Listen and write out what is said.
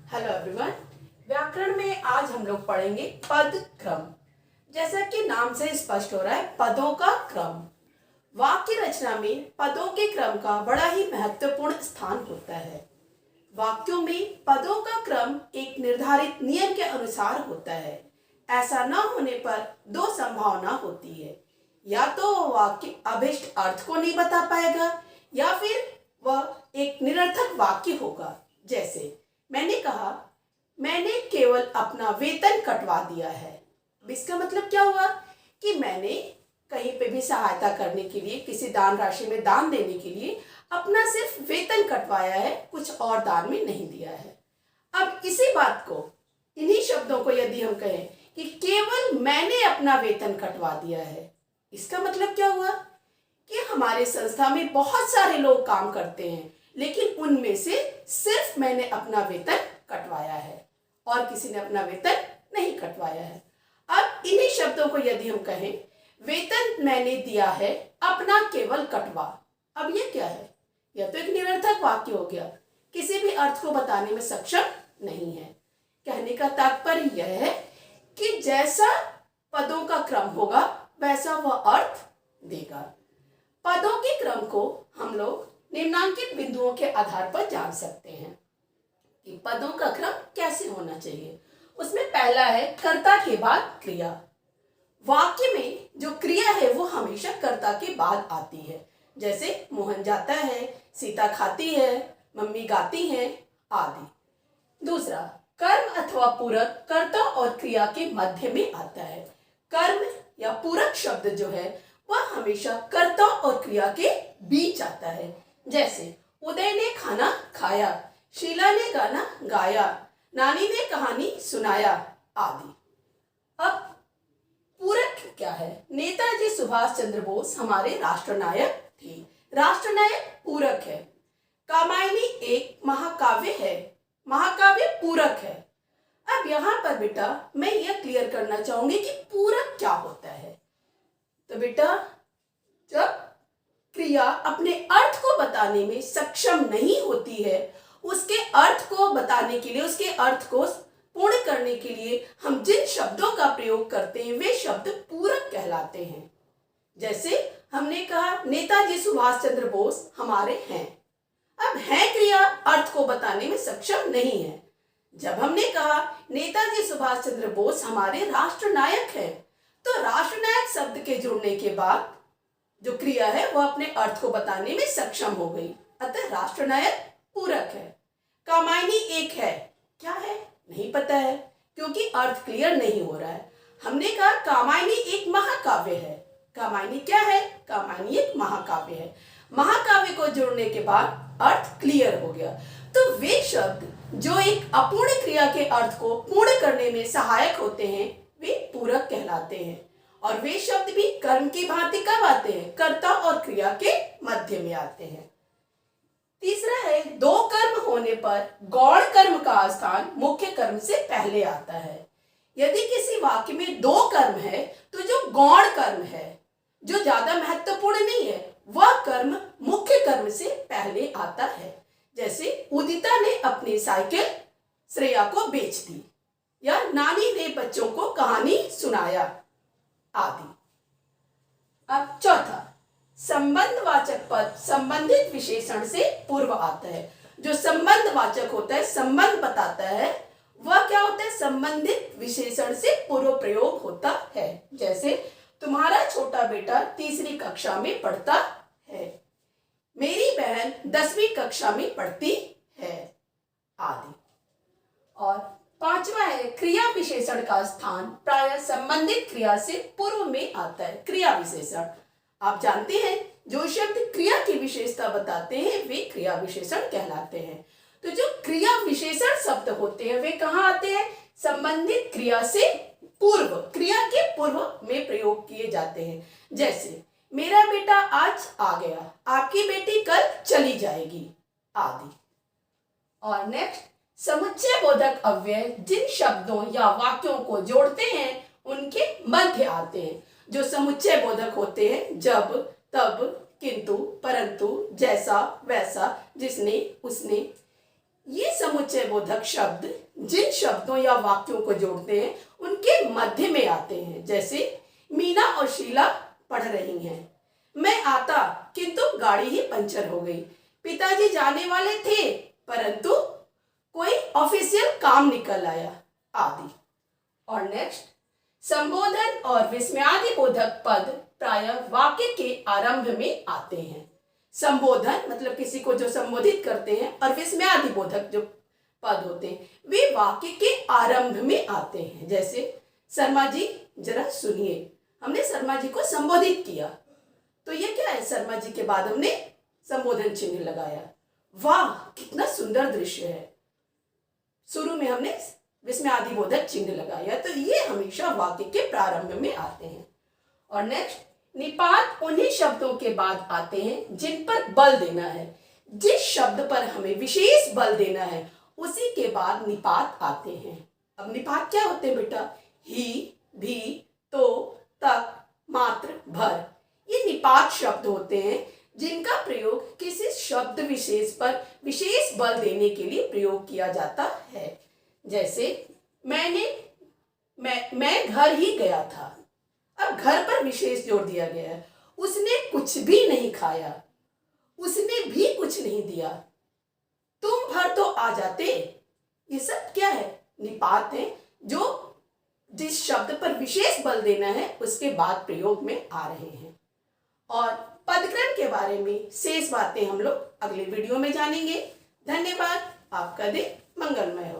Hello everyone. व्याकरण में आज हम लोग पढ़ेंगे पद क्रम। जैसा कि नाम से स्पष्ट हो रहा है, पदों का क्रम। वाक्य रचना में पदों के क्रम का बड़ा ही महत्वपूर्ण स्थान होता है। वाक्यों में पदों का क्रम एक निर्धारित नियम के अनुसार होता है। ऐसा न होने पर दो संभावना होती है, या तो वह वाक्य अभिष्ट अर्थ को नहीं बता पाएगा या फिर वह एक निरर्थक वाक्य होगा। जैसे मैंने कहा, मैंने केवल अपना वेतन कटवा दिया है। इसका मतलब क्या हुआ कि मैंने कहीं पे भी सहायता करने के लिए, किसी दान राशि में दान देने के लिए अपना सिर्फ वेतन कटवाया है, कुछ और दान में नहीं दिया है। अब इसी बात को, इन्हीं शब्दों को यदि हम कहें कि केवल मैंने अपना वेतन कटवा दिया है, इसका मतलब क्या हुआ कि हमारे संस्था में बहुत सारे लोग काम करते हैं, लेकिन उनमें से सिर्फ मैंने अपना वेतन कटवाया है और किसी ने अपना वेतन नहीं कटवाया है। अब इन्हीं शब्दों को यदि हम कहें, वेतन मैंने दिया है, अपना केवल कटवा। अब ये क्या है? यह तो एक निरर्थक वाक्य हो गया, किसी भी अर्थ को बताने में सक्षम नहीं है। कहने का तात्पर्य यह है कि जैसा पदों का क्रम होगा वैसा वह अर्थ देगा। पदों के क्रम को हम लोग निम्नांकित बिंदुओं के आधार पर जान सकते हैं कि पदों का क्रम कैसे होना चाहिए। उसमें पहला है कर्ता के बाद क्रिया। वाक्य में जो क्रिया है वो हमेशा कर्ता के बाद आती है। जैसे मोहन जाता है, सीता खाती है, मम्मी गाती हैं आदि। दूसरा, कर्म अथवा पूरक कर्ता और क्रिया के मध्य में आता है। कर्म या पूरक शब्द जो है वह हमेशा कर्ता और क्रिया के बीच आता है। जैसे उदय ने खाना खाया, शीला ने गाना गाया, नानी ने कहानी सुनाया आदि। अब पूरक क्या है? नेताजी सुभाष चंद्र बोस हमारे राष्ट्रनायक थे। राष्ट्रनायक पूरक है। कामायनी एक महाकाव्य है, महाकाव्य पूरक है। अब यहाँ पर बेटा मैं यह क्लियर करना चाहूंगी कि पूरक क्या होता है। तो बेटा, जब क्रिया अपने अर्थ को बताने में सक्षम नहीं होती है, उसके अर्थ को बताने के लिए, उसके अर्थ को पूर्ण करने के लिए हम जिन शब्दों का प्रयोग करते हैं वे शब्द पूरक कहलाते हैं। जैसे हमने कहा नेताजी सुभाष चंद्र बोस हमारे हैं। अब है क्रिया अर्थ को बताने में सक्षम नहीं है। जब हमने कहा नेताजी सुभाष चंद्र बोस हमारे राष्ट्रनायक हैं, तो राष्ट्रनायक शब्द के जुड़ने के बाद जो क्रिया है वह अपने अर्थ को बताने में सक्षम हो गई। अतः राष्ट्रनायक पूरक है। कामायनी एक है, क्या है नहीं पता है, क्योंकि अर्थ क्लियर नहीं हो रहा है। हमने कहा कामायनी एक महाकाव्य है। कामायनी क्या है? कामायनी एक महाकाव्य है। महाकाव्य को जोड़ने के बाद अर्थ क्लियर हो गया। तो वे शब्द जो एक अपूर्ण क्रिया के अर्थ को पूर्ण करने में सहायक होते हैं वे पूरक कहलाते हैं। और वे शब्द भी कर्म की भांति कब आते हैं? कर्ता और क्रिया के मध्य में आते हैं। तीसरा है, दो कर्म होने पर गौण कर्म का स्थान मुख्य कर्म से पहले आता है। यदि किसी वाक्य में दो कर्म है तो जो गौण कर्म है, जो ज्यादा महत्वपूर्ण नहीं है, वह कर्म मुख्य कर्म से पहले आता है। जैसे उदिता ने अपनी साइकिल श्रेया को बेच दी, या नानी ने बच्चों को कहानी सुनाया आदि। अब चौथा, संबंधवाचक पद संबंधित विशेषण से पूर्व आता है। जो संबंधवाचक होता है, संबंध बताता है, वह क्या होता है? संबंधित विशेषण से पूर्व प्रयोग होता है। जैसे तुम्हारा छोटा बेटा तीसरी कक्षा में पढ़ता है, मेरी बहन 10वीं कक्षा में पढ़ती है आदि। और पांचवा है, क्रिया विशेषण का स्थान प्रायः संबंधित क्रिया से पूर्व में आता है। क्रिया विशेषण आप जानते हैं, जो शब्द क्रिया की विशेषता बताते हैं वे क्रिया विशेषण कहलाते हैं। तो जो क्रिया विशेषण शब्द होते हैं वे कहाँ आते हैं? संबंधित क्रिया से पूर्व, क्रिया के पूर्व में प्रयोग किए जाते हैं। जैसे मेरा बेटा आज आ गया, आपकी बेटी कल चली जाएगी आदि। और नेक्स्ट, समुच्चय बोधक अव्यय जिन शब्दों या वाक्यों को जोड़ते हैं उनके मध्य आते हैं। जो समुच्चय बोधक होते हैं, जब, तब, किंतु, परंतु, जैसा, वैसा, जिसने, उसने, ये समुच्चय बोधक शब्द जिन शब्दों या वाक्यों को जोड़ते हैं उनके मध्य में आते हैं। जैसे मीना और शीला पढ़ रही हैं, मैं आता किंतु गाड़ी ही पंचर हो गई, पिताजी जाने वाले थे परंतु कोई ऑफिशियल काम निकल आया, आदि। और नेक्स्ट, संबोधन और विस्मयादि बोधक पद प्रायः वाक्य के आरंभ में आते हैं। संबोधन मतलब किसी को जो संबोधित करते हैं, और विस्मयादि बोधक जो पद होते हैं वे वाक्य के आरंभ में आते हैं। जैसे शर्मा जी जरा सुनिए, हमने शर्मा जी को संबोधित किया, तो ये क्या है, शर्मा जी के बाद हमने संबोधन चिन्ह लगाया। वाह कितना सुंदर दृश्य है, शुरू में हमने विस्मयादि बोधक चिन्ह लगाया, तो ये हमेशा वाक्य के प्रारंभ में आते हैं। और नेक्स्ट, निपात उन्हीं शब्दों के बाद आते हैं जिन पर बल देना है। जिस शब्द पर हमें विशेष बल देना है उसी के बाद निपात आते हैं। अब निपात क्या होते हैं बेटा, ही, भी, तो, तक, मात्र, भर, ये निपात शब्द होते हैं जिनका प्रयोग किसी शब्द विशेष पर विशेष बल देने के लिए प्रयोग किया जाता है। जैसे मैं घर ही गया था, अब घर पर विशेष जोर दिया गया है। उसने कुछ भी नहीं खाया, उसने भी कुछ नहीं दिया, तुम भर तो आ जाते। ये सब क्या है, निपात है जो जिस शब्द पर विशेष बल देना है उसके बाद प्रयोग में आ रहे हैं। और पदक्रम के बारे में शेष बातें हम लोग अगले वीडियो में जानेंगे। धन्यवाद, आपका दिन मंगलमय हो।